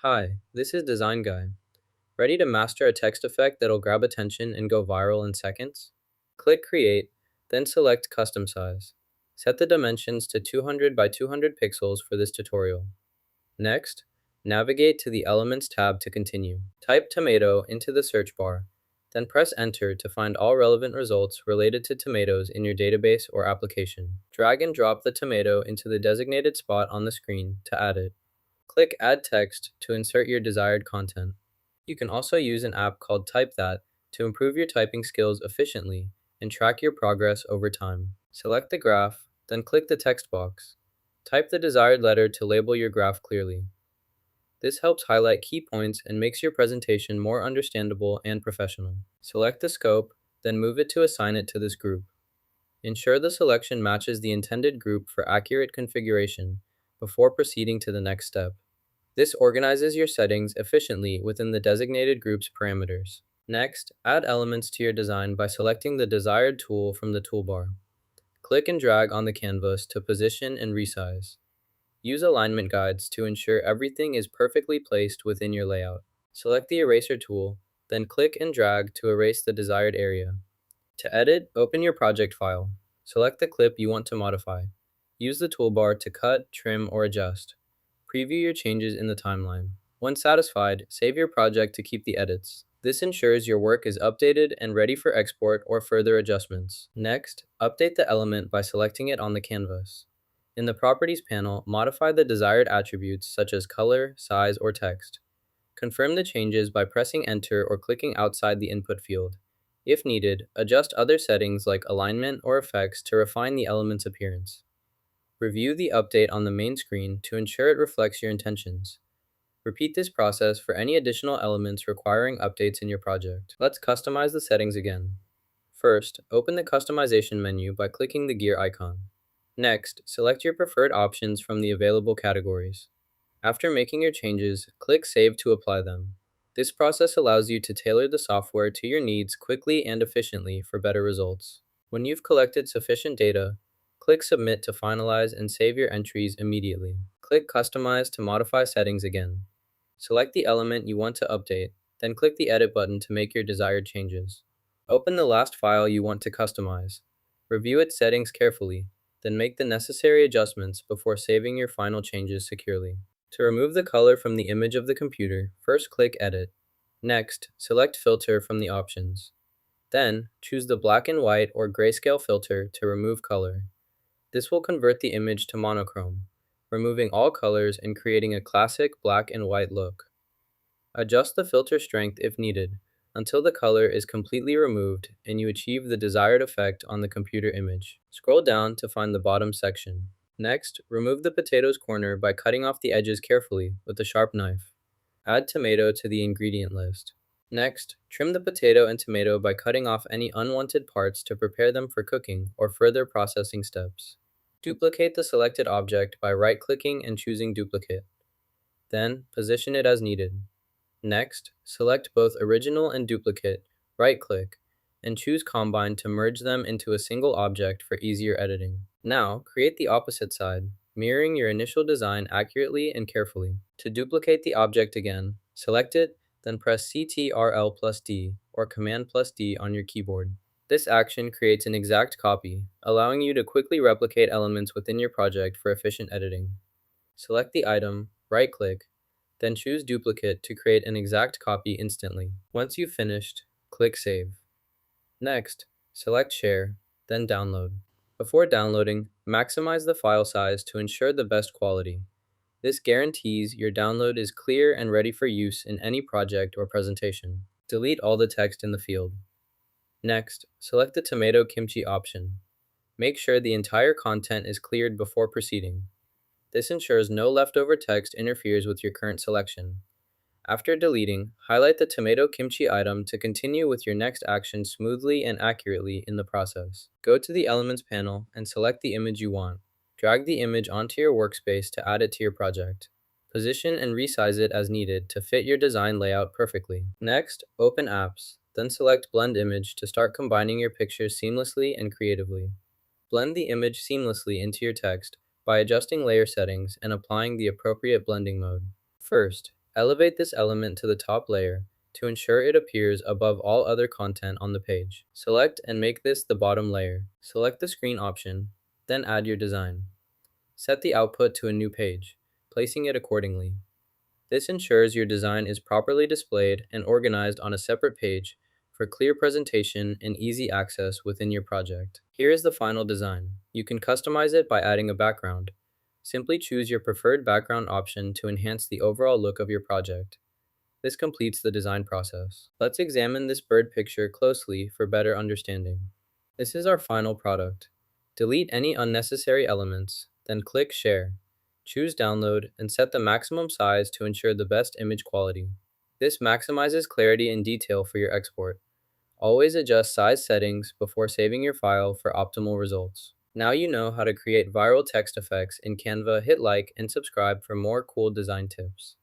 Hi, this is Design Guy. Ready to master a text effect that'll grab attention and go viral in seconds? Click Create, then select Custom Size. Set the dimensions to 200 by 200 pixels for this tutorial. Next, navigate to the Elements tab to continue. Type tomato into the search bar, then press Enter to find all relevant results related to tomatoes in your database or application. Drag and drop the tomato into the designated spot on the screen to add it. Click Add Text to insert your desired content. You can also use an app called Type That to improve your typing skills efficiently and track your progress over time. Select the graph, then click the text box. Type the desired letter to label your graph clearly. This helps highlight key points and makes your presentation more understandable and professional. Select the scope, then move it to assign it to this group. Ensure the selection matches the intended group for accurate configuration before proceeding to the next step. This organizes your settings efficiently within the designated group's parameters. Next, add elements to your design by selecting the desired tool from the toolbar. Click and drag on the canvas to position and resize. Use alignment guides to ensure everything is perfectly placed within your layout. Select the eraser tool, then click and drag to erase the desired area. To edit, open your project file. Select the clip you want to modify. Use the toolbar to cut, trim, or adjust. Preview your changes in the timeline. Once satisfied, save your project to keep the edits. This ensures your work is updated and ready for export or further adjustments. Next, update the element by selecting it on the canvas. In the Properties panel, modify the desired attributes such as color, size, or text. Confirm the changes by pressing Enter or clicking outside the input field. If needed, adjust other settings like alignment or effects to refine the element's appearance. Review the update on the main screen to ensure it reflects your intentions. Repeat this process for any additional elements requiring updates in your project. Let's customize the settings again. First, open the customization menu by clicking the gear icon. Next, select your preferred options from the available categories. After making your changes, click Save to apply them. This process allows you to tailor the software to your needs quickly and efficiently for better results. When you've collected sufficient data, click Submit to finalize and save your entries immediately. Click Customize to modify settings again. Select the element you want to update, then click the Edit button to make your desired changes. Open the last file you want to customize. Review its settings carefully, then make the necessary adjustments before saving your final changes securely. To remove the color from the image of the computer, first click Edit. Next, select Filter from the options. Then, choose the black and white or grayscale filter to remove color. This will convert the image to monochrome, removing all colors and creating a classic black and white look. Adjust the filter strength if needed, until the color is completely removed and you achieve the desired effect on the computer image. Scroll down to find the bottom section. Next, remove the potato's corner by cutting off the edges carefully with a sharp knife. Add tomato to the ingredient list. Next, trim the potato and tomato by cutting off any unwanted parts to prepare them for cooking or further processing steps. Duplicate the selected object by right-clicking and choosing Duplicate. Then, position it as needed. Next, select both Original and Duplicate, right-click, and choose Combine to merge them into a single object for easier editing. Now, create the opposite side, mirroring your initial design accurately and carefully. To duplicate the object again, select it, then press Ctrl+D or Command+D on your keyboard. This action creates an exact copy, allowing you to quickly replicate elements within your project for efficient editing. Select the item, right-click, then choose Duplicate to create an exact copy instantly. Once you've finished, click Save. Next, select Share, then Download. Before downloading, maximize the file size to ensure the best quality. This guarantees your download is clear and ready for use in any project or presentation. Delete all the text in the field. Next, select the tomato kimchi option. Make sure the entire content is cleared before proceeding. This ensures no leftover text interferes with your current selection. After deleting, highlight the tomato kimchi item to continue with your next action smoothly and accurately in the process. Go to the Elements panel and select the image you want. Drag the image onto your workspace to add it to your project. Position and resize it as needed to fit your design layout perfectly. Next, open Apps, then select Blend Image to start combining your pictures seamlessly and creatively. Blend the image seamlessly into your text by adjusting layer settings and applying the appropriate blending mode. First, Elevate this element to the top layer to ensure it appears above all other content on the page. Select and make this the bottom layer. Select the screen option, then add your design. Set the output to a new page, placing it accordingly. This ensures your design is properly displayed and organized on a separate page for clear presentation and easy access within your project. Here is the final design. You can customize it by adding a background. Simply choose your preferred background option to enhance the overall look of your project. This completes the design process. Let's examine this bird picture closely for better understanding. This is our final product. Delete any unnecessary elements, then click Share. Choose Download and set the maximum size to ensure the best image quality. This maximizes clarity and detail for your export. Always adjust size settings before saving your file for optimal results. Now you know how to create viral text effects in Canva. Hit like and subscribe for more cool design tips.